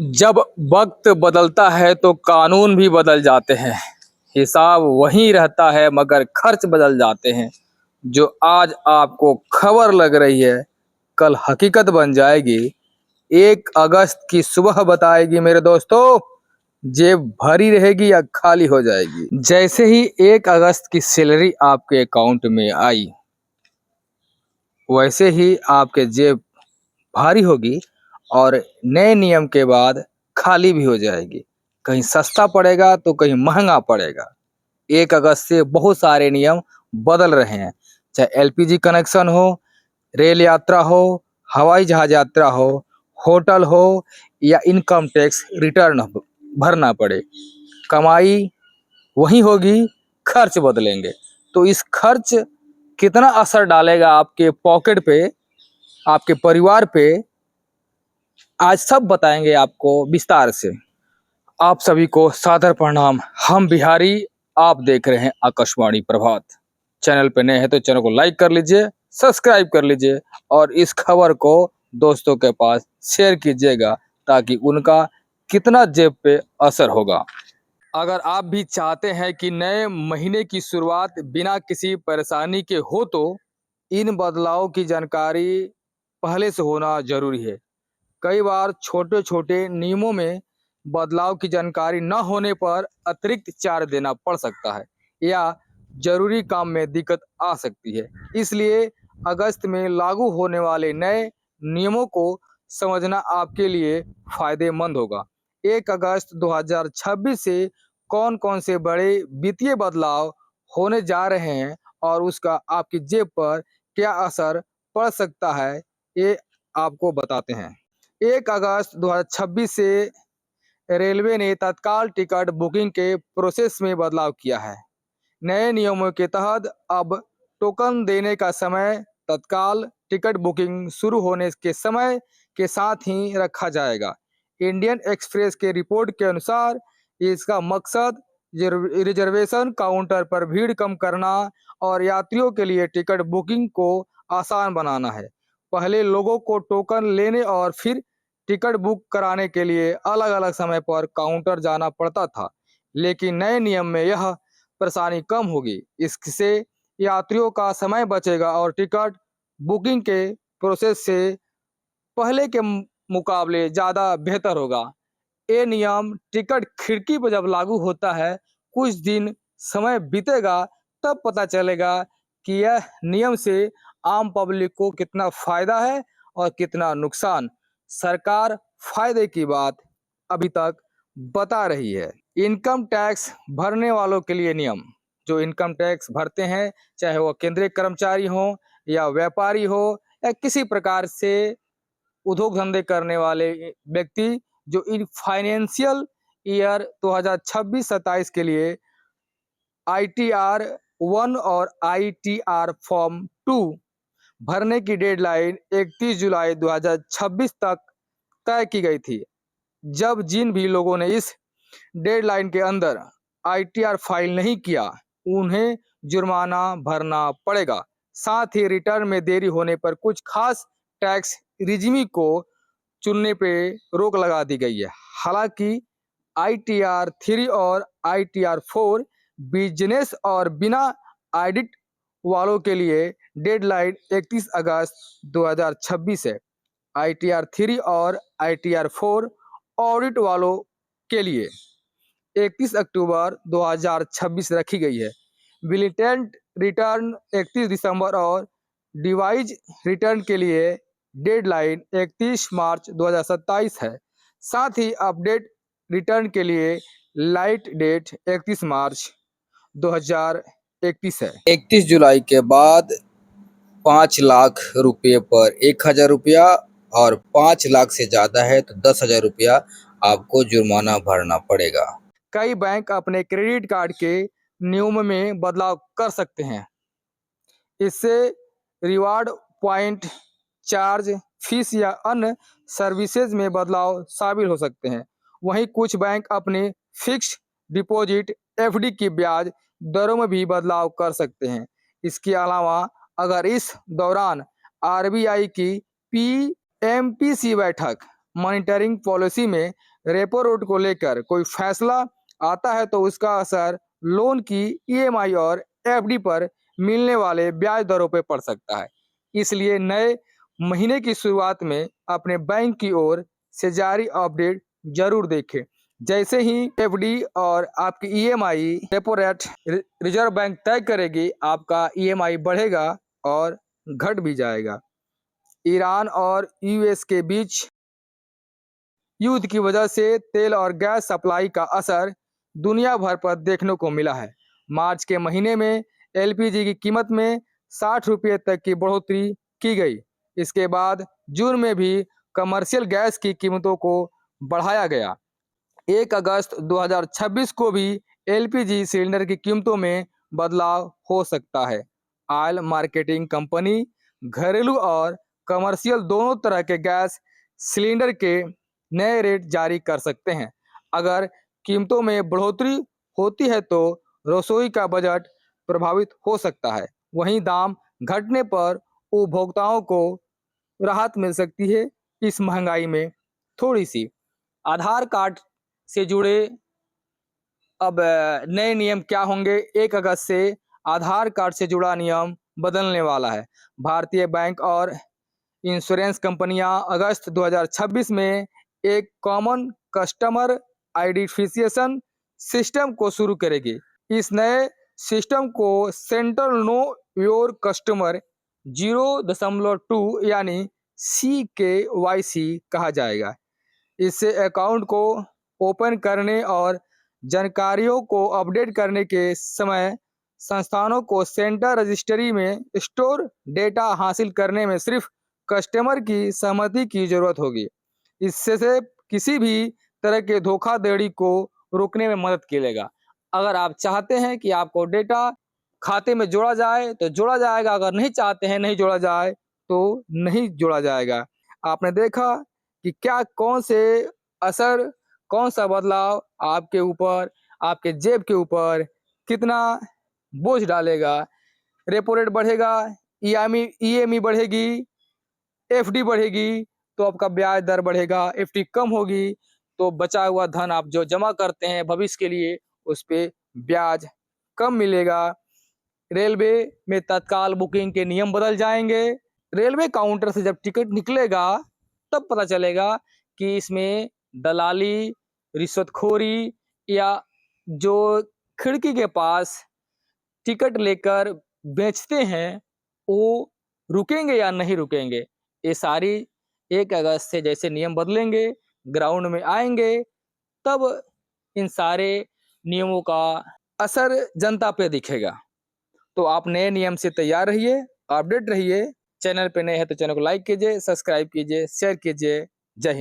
जब वक्त बदलता है तो कानून भी बदल जाते हैं। हिसाब वही रहता है मगर खर्च बदल जाते हैं। जो आज आपको खबर लग रही है कल हकीकत बन जाएगी। 1 अगस्त की सुबह बताएगी मेरे दोस्तों, जेब भरी रहेगी या खाली हो जाएगी। जैसे ही 1 अगस्त की सैलरी आपके अकाउंट में आई वैसे ही आपके जेब भारी होगी और नए नियम के बाद खाली भी हो जाएगी। कहीं सस्ता पड़ेगा तो कहीं महंगा पड़ेगा। 1 अगस्त से बहुत सारे नियम बदल रहे हैं, चाहे एलपीजी कनेक्शन हो, रेल यात्रा हो, हवाई जहाज यात्रा हो, होटल हो या इनकम टैक्स रिटर्न भरना पड़े। कमाई वही होगी, खर्च बदलेंगे। तो इस खर्च कितना असर डालेगा आपके पॉकेट पे, आपके परिवार पे, आज सब बताएंगे आपको विस्तार से। आप सभी को सादर प्रणाम। हम बिहारी, आप देख रहे हैं आकाशवाणी प्रभात। चैनल पे नए हैं तो चैनल को लाइक कर लीजिए, सब्सक्राइब कर लीजिए और इस खबर को दोस्तों के पास शेयर कीजिएगा ताकि उनका कितना जेब पे असर होगा। अगर आप भी चाहते हैं कि नए महीने की शुरुआत बिना किसी परेशानी के हो तो इन बदलावों की जानकारी पहले से होना जरूरी है। कई बार छोटे छोटे नियमों में बदलाव की जानकारी न होने पर अतिरिक्त चार्ज देना पड़ सकता है या जरूरी काम में दिक्कत आ सकती है। इसलिए अगस्त में लागू होने वाले नए नियमों को समझना आपके लिए फायदेमंद होगा। 1 अगस्त 2026 से कौन कौन से बड़े वित्तीय बदलाव होने जा रहे हैं और उसका आपकी जेब पर क्या असर पड़ सकता है, ये आपको बताते हैं। 1 अगस्त 2026 से रेलवे ने तत्काल टिकट बुकिंग के प्रोसेस में बदलाव किया है। नए नियमों के तहत अब टोकन देने का समय तत्काल टिकट बुकिंग शुरू होने के समय के साथ ही रखा जाएगा। इंडियन एक्सप्रेस के रिपोर्ट के अनुसार इसका मकसद रिजर्वेशन काउंटर पर भीड़ कम करना और यात्रियों के लिए टिकट बुकिंग को आसान बनाना है। पहले लोगों को टोकन लेने और फिर टिकट बुक कराने के लिए अलग अलग समय पर काउंटर जाना पड़ता था, लेकिन नए नियम में यह परेशानी कम होगी। इससे यात्रियों का समय बचेगा और टिकट बुकिंग के प्रोसेस से पहले के मुकाबले ज़्यादा बेहतर होगा। ये नियम टिकट खिड़की पर जब लागू होता है, कुछ दिन समय बीतेगा तब पता चलेगा कि यह नियम से आम पब्लिक को कितना फायदा है और कितना नुकसान। सरकार फायदे की बात अभी तक बता रही है। इनकम टैक्स भरने वालों के लिए नियम, जो इनकम टैक्स भरते हैं, चाहे वो केंद्रीय कर्मचारी हो या व्यापारी हो या किसी प्रकार से उद्योग धंधे करने वाले व्यक्ति, जो इन फाइनेंशियल ईयर 2026-27 के लिए ITR 1 और ITR फॉर्म 2 भरने की डेडलाइन 31 जुलाई 2026 तक तय की गई थी। जब जिन भी लोगों ने इस डेडलाइन के अंदर ITR फाइल नहीं किया उन्हें जुर्माना भरना पड़ेगा। साथ ही रिटर्न में देरी होने पर कुछ खास टैक्स रिजिमी को चुनने पे रोक लगा दी गई है। हालांकि ITR 3 और ITR 4 बिजनेस और बिना ऑडिट वालों के लिए डेडलाइन 31 अगस्त 2026 है। ITR 3 और ITR 4 ऑडिट वालों के लिए 31 अक्टूबर 2026 रखी गई है। बिलिटेंट रिटर्न 31 दिसंबर और डिवाइज रिटर्न के लिए डेडलाइन 31 मार्च 2027 है। साथ ही अपडेट रिटर्न के लिए लाइट डेट 31 मार्च 2021 है। 31 जुलाई के बाद 5 लाख रुपये पर 1,000 रुपया और 5 लाख से ज़्यादा है तो 10,000 रुपया आपको जुर्माना भरना पड़ेगा। कई बैंक अपने क्रेडिट कार्ड के नियम में बदलाव कर सकते हैं। इससे रिवार्ड पॉइंट, चार्ज, फीस या अन्य सर्विसेज में बदलाव शामिल हो सकते हैं। वहीं कुछ बैंक अपने फिक्स्ड डिपॉजिट FD की ब्याज दरों में भी बदलाव कर सकते हैं। इसके अलावा अगर इस दौरान RBI की PMPC बैठक मॉनिटरिंग पॉलिसी में रेपो रेट को लेकर कोई फैसला आता है तो उसका असर लोन की ईएमआई और एफडी पर मिलने वाले ब्याज दरों पर पड़ सकता है। इसलिए नए महीने की शुरुआत में अपने बैंक की ओर से जारी अपडेट जरूर देखें। जैसे ही एफडी और आपकी EMI repo rate reserve bank तय करेगी, आपका ईएमआई बढ़ेगा और घट भी जाएगा। ईरान और यूएस के बीच युद्ध की वजह से तेल और गैस सप्लाई का असर दुनिया भर पर देखने को मिला है। मार्च के महीने में एलपीजी की कीमत में 60 रुपये तक की बढ़ोतरी की गई। इसके बाद जून में भी कमर्शियल गैस की कीमतों को बढ़ाया गया। 1 अगस्त 2026 को भी एलपीजी सिलेंडर की कीमतों में बदलाव हो सकता है। ऑयल मार्केटिंग कंपनी घरेलू और कमर्शियल दोनों तरह के गैस सिलेंडर के नए रेट जारी कर सकते हैं। अगर कीमतों में बढ़ोतरी होती है तो रसोई का बजट प्रभावित हो सकता है। वहीं दाम घटने पर उपभोक्ताओं को राहत मिल सकती है। इस महंगाई में थोड़ी सी आधार कार्ड से जुड़े अब नए नियम क्या होंगे। 1 अगस्त से आधार कार्ड से जुड़ा नियम बदलने वाला है। भारतीय बैंक और इंश्योरेंस कंपनियां अगस्त 2026 में एक कॉमन कस्टमर आइडेंटिफिकेशन सिस्टम को शुरू करेगी। इस नए सिस्टम को सेंट्रल नो योर कस्टमर 0.2 यानी CKYC कहा जाएगा। इससे अकाउंट को ओपन करने और जानकारियों को अपडेट करने के समय संस्थानों को सेंटर रजिस्ट्री में स्टोर डेटा हासिल करने में सिर्फ कस्टमर की सहमति की जरूरत होगी। इससे से किसी भी तरह के धोखाधड़ी को रोकने में मदद मिलेगा। अगर आप चाहते हैं कि आपको डेटा खाते में जोड़ा जाए तो जोड़ा जाएगा, अगर नहीं चाहते हैं नहीं जोड़ा जाए तो नहीं जोड़ा जाएगा। आपने देखा कि क्या कौन से असर, कौन सा बदलाव आपके ऊपर, आपके जेब के ऊपर कितना बोझ डालेगा। रेपो रेट बढ़ेगा, ईएमआई बढ़ेगी, एफडी बढ़ेगी तो आपका ब्याज दर बढ़ेगा। एफडी कम होगी तो बचा हुआ धन आप जो जमा करते हैं भविष्य के लिए उस पे ब्याज कम मिलेगा। रेलवे में तत्काल बुकिंग के नियम बदल जाएंगे। रेलवे काउंटर से जब टिकट निकलेगा तब पता चलेगा कि इसमें दलाली, रिश्वतखोरी या जो खिड़की के पास टिकट लेकर बेचते हैं वो रुकेंगे या नहीं रुकेंगे। ये सारी 1 अगस्त से जैसे नियम बदलेंगे, ग्राउंड में आएंगे, तब इन सारे नियमों का असर जनता पे दिखेगा। तो आप नए नियम से तैयार रहिए, अपडेट रहिए। चैनल पे नए हैं तो चैनल को लाइक कीजिए, सब्सक्राइब कीजिए, शेयर कीजिए। जय हिंद।